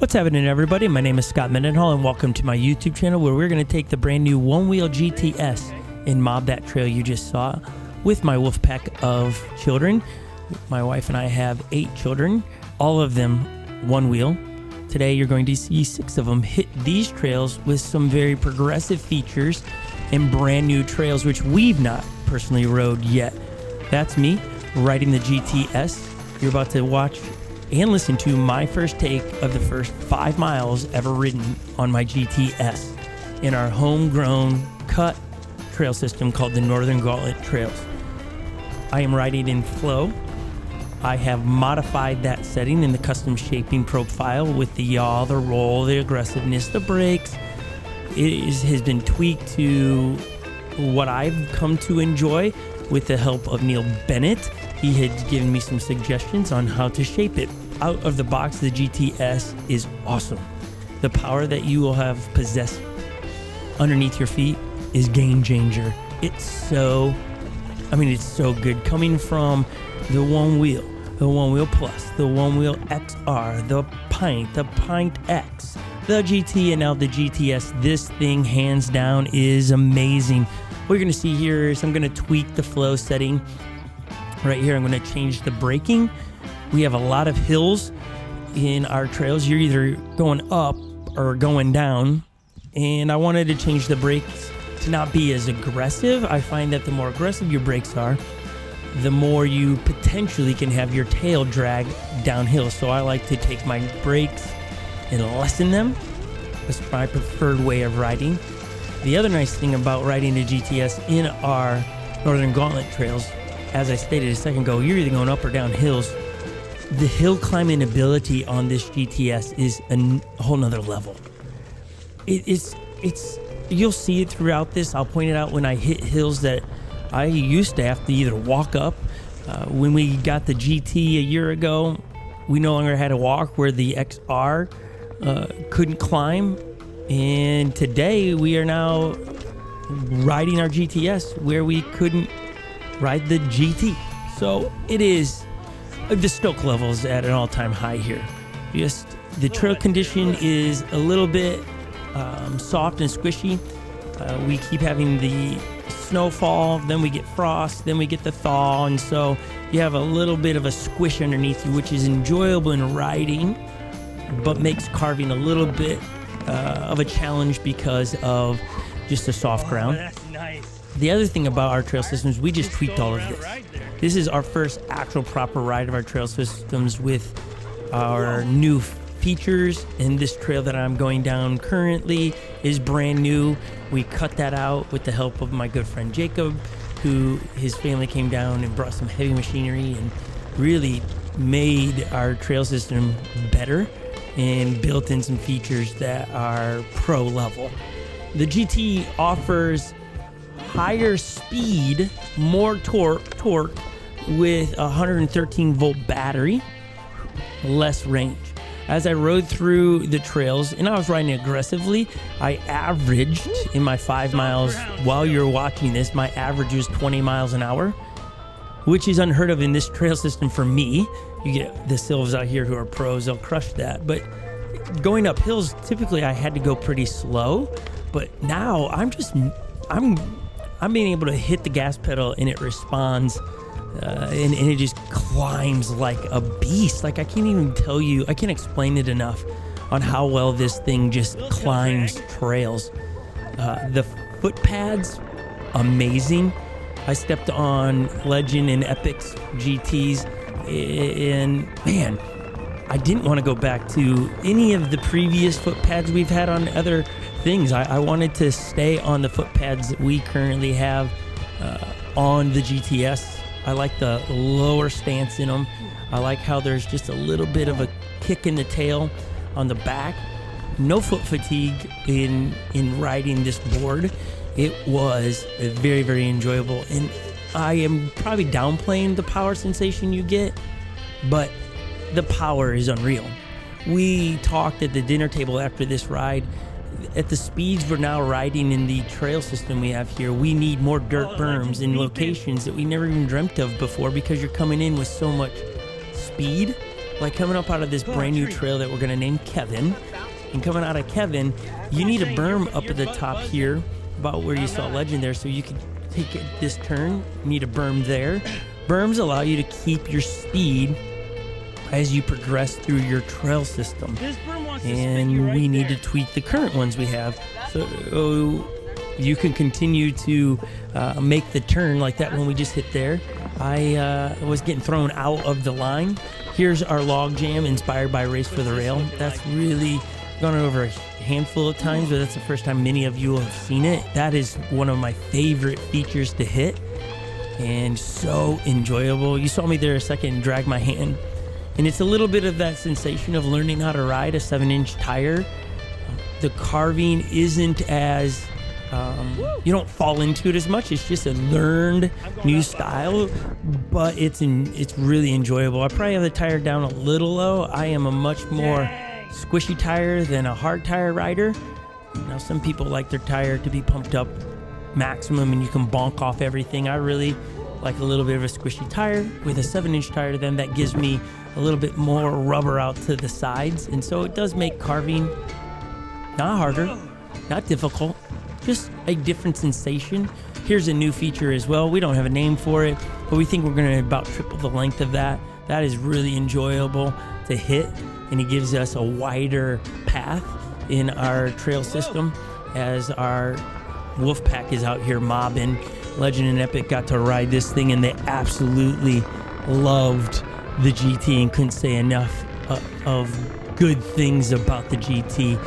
What's happening, everybody? My name is Scot Mendenhall, and welcome to my YouTube channel where we're going to take the brand new Onewheel GT S and mob that trail you just saw with my wolf pack of children. My wife and I have 8 children, all of them one wheel. Today you're going to see 6 of them hit these trails with some very progressive features and brand new trails which we've not personally rode yet. That's me riding the GTS. You're about to watch and listen to my first take of the first 5 miles ever ridden on my GTS in our homegrown cut trail system called the Northern Gauntlet Trails. I am riding in flow. I have modified that setting in the custom shaping profile with the yaw, the roll, the aggressiveness, the brakes. Has been tweaked to what I've come to enjoy with the help of Neil Bennett. He had given me some suggestions on how to shape it. Out of the box, the GTS is awesome. The power that you will have possessed underneath your feet is game changer. It's so good. Coming from the Onewheel, the Onewheel Plus, the Onewheel XR, the Pint X, the GT, and now the GTS, this thing hands down is amazing. What you're going to see here is I'm going to tweak the flow setting. Right here, I'm going to change the braking. We have a lot of hills in our trails. You're either going up or going down. And I wanted to change the brakes to not be as aggressive. I find that the more aggressive your brakes are, the more you potentially can have your tail drag downhill. So I like to take my brakes and lessen them. That's my preferred way of riding. The other nice thing about riding the GTS in our Northern Gauntlet trails, as I stated a second ago, you're either going up or down hills. The hill climbing ability on this GTS is a whole nother level. It's you'll see it throughout this. I'll point it out when I hit hills that I used to have to either walk up. When we got the GT a year ago, we no longer had to walk where the XR couldn't climb. And today we are now riding our GTS where we couldn't ride the GT. So it is, the stoke levels at an all-time high here. Just the trail condition is a little bit soft and squishy. We keep having the snowfall, then we get frost, then we get the thaw, and so you have a little bit of a squish underneath you, which is enjoyable in riding, but makes carving a little bit of a challenge because of just the soft ground. That's nice. The other thing about our trail systems, we just tweaked all of this. This is our first actual proper ride of our trail systems with our new features, and this trail that I'm going down currently is brand new. We cut that out with the help of my good friend Jacob, who his family came down and brought some heavy machinery and really made our trail system better and built in some features that are pro level. The GT offers higher speed, more torque with a 113 volt battery, less range. As I rode through the trails, and I was riding aggressively, I averaged in my 5 miles, while you're watching this, my average was 20 miles an hour, which is unheard of in this trail system for me. You get the Silvs out here who are pros, they'll crush that. But going up hills, typically I had to go pretty slow, but now I'm being able to hit the gas pedal and it responds. And it just climbs like a beast. Like I can't explain it enough on how well this thing just climbs trails. The foot pads, amazing. I stepped on Legend and Epic's GTs, and man, I didn't want to go back to any of the previous foot pads we've had on other things. I wanted to stay on the foot pads that we currently have on the GTS. I like the lower stance in them. I like how there's just a little bit of a kick in the tail on the back. No foot fatigue in riding this board. It was very, very enjoyable. And I am probably downplaying the power sensation you get, but the power is unreal. We talked at the dinner table after this ride. At the speeds we're now riding in the trail system we have here, we need more dirt berms in locations that we never even dreamt of before because you're coming in with so much speed like coming up out of this brand new trail that we're going to name Kevin. And coming out of Kevin, you need a berm up at the top here, about where you saw Legend there, so you can take this turn. You need a berm there. Berms allow you to keep your speed as you progress through your trail system. And we need to tweak the current ones we have. So you can continue to make the turn like that one we just hit there. I was getting thrown out of the line. Here's our log jam inspired by Race for the Rail. That's really gone over a handful of times, but that's the first time many of you will have seen it. That is one of my favorite features to hit, and so enjoyable. You saw me there a second drag my hand, and it's a little bit of that sensation of learning how to ride a 7-inch tire. The carving isn't as you don't fall into it as much. It's just a learned new style, but it's really enjoyable. I probably have the tire down a little low. I am a much more squishy tire than a hard tire rider. Now, some people like their tire to be pumped up maximum and you can bonk off everything. I really like a little bit of a squishy tire. With a 7-inch tire, then that gives me a little bit more rubber out to the sides, and so it does make carving not harder, not difficult, just a different sensation. Here's a new feature as well. We don't have a name for it, but we think we're going to about triple the length of that. That is really enjoyable to hit, and it gives us a wider path in our trail system as our wolf pack is out here mobbing. Legend and Epic got to ride this thing, and they absolutely loved the GT and couldn't say enough of good things about the GT.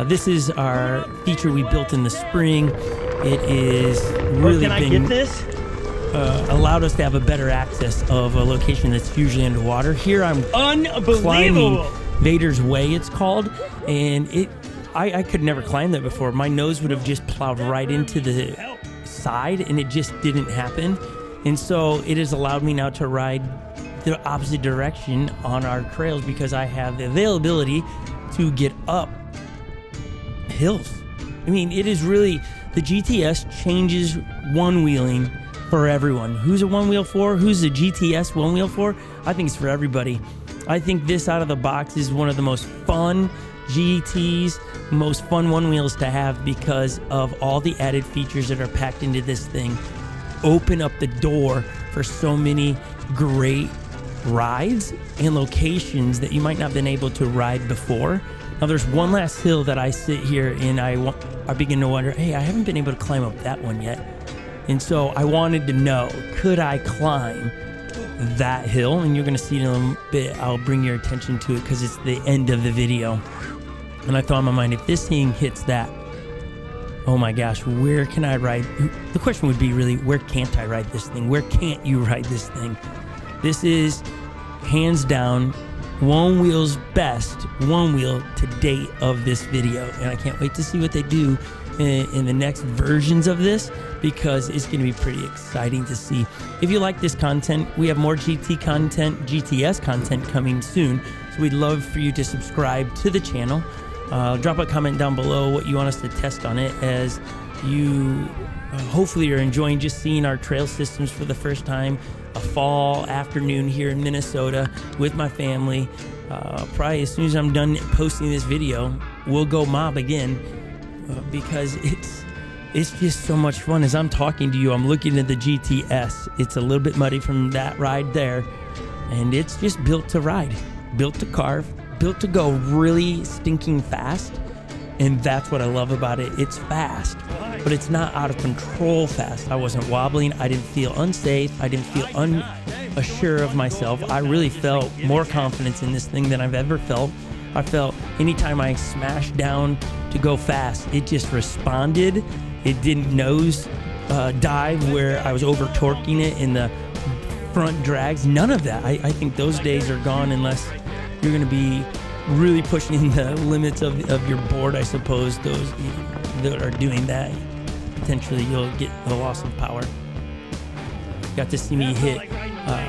This is our feature we built in the spring. It is really allowed us to have a better access of a location that's usually underwater. Here I'm climbing Vader's Way, it's called, and I could never climb that before. My nose would have just plowed right into the side, and it just didn't happen. And so it has allowed me now to ride the opposite direction on our trails because I have the availability to get up hills. I mean, it is really, the GTS changes one-wheeling for everyone. Who's a one-wheel for? Who's a GTS one-wheel for? I think it's for everybody. I think this out of the box is one of the most fun GTs, most fun one-wheels to have because of all the added features that are packed into this thing. Open up the door for so many great rides and locations that you might not have been able to ride before. Now there's one last hill that I sit here and I begin to wonder, hey, I haven't been able to climb up that one yet. And so I wanted to know, could I climb that hill? And you're going to see it in a little bit. I'll bring your attention to it because it's the end of the video. And I thought in my mind, if this thing hits that, oh my gosh, where can I ride? The question would be really, where can't I ride this thing? Where can't you ride this thing? This is hands down Onewheel's best one-wheel to date of this video. And I can't wait to see what they do in the next versions of this because it's going to be pretty exciting to see. If you like this content, we have more GT content, GTS content coming soon. So we'd love for you to subscribe to the channel. Drop a comment down below what you want us to test on it as you hopefully are enjoying just seeing our trail systems for the first time. A fall afternoon here in Minnesota with my family. Probably as soon as I'm done posting this video, we'll go mob again because it's just so much fun. As I'm talking to you, I'm looking at the GTS. It's a little bit muddy from that ride there, and it's just built to ride, built to carve, built to go really stinking fast. And that's what I love about it. It's fast, but it's not out of control fast. I wasn't wobbling. I didn't feel unsafe. I didn't feel unsure of myself. I really felt more confidence in this thing than I've ever felt. I felt anytime I smashed down to go fast, it just responded. It didn't nose dive where I was over torquing it in the front drags. None of that. I think those days are gone unless you're going to be really pushing the limits of your board, I suppose. Those that are doing that, potentially you'll get the loss of power. Got to see me hit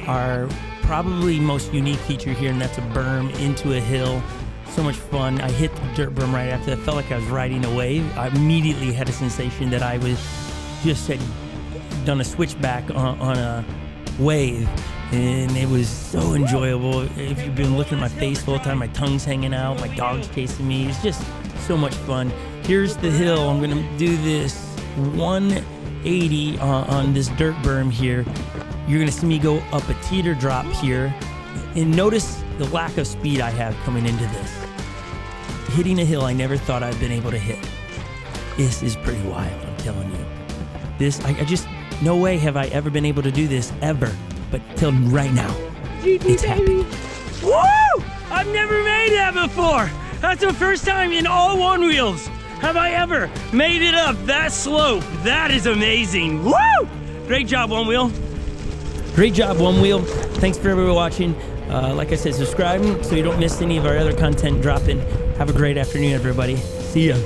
our probably most unique feature here, and that's a berm into a hill. So much fun. I hit the dirt berm right after that. Felt like I was riding a wave. I immediately had a sensation that I was just had done a switchback on a wave. and it was so enjoyable. If you've been looking at my face the whole time, my tongue's hanging out, my dog's chasing me. It's just so much fun. Here's the hill. I'm gonna do this 180 on this dirt berm here. You're gonna see me go up a teeter drop here, and notice the lack of speed I have coming into this. Hitting a hill I never thought I'd been able to hit. This is pretty wild, I'm telling you. I just, no way have I ever been able to do this ever, but till right now, it's happening. Woo! I've never made that before. That's the first time in all Onewheels have I ever made it up that slope. That is amazing. Woo! Great job, Onewheel. Great job, Onewheel. Thanks for everyone watching. Like I said, subscribe so you don't miss any of our other content dropping. Have a great afternoon, everybody. See ya.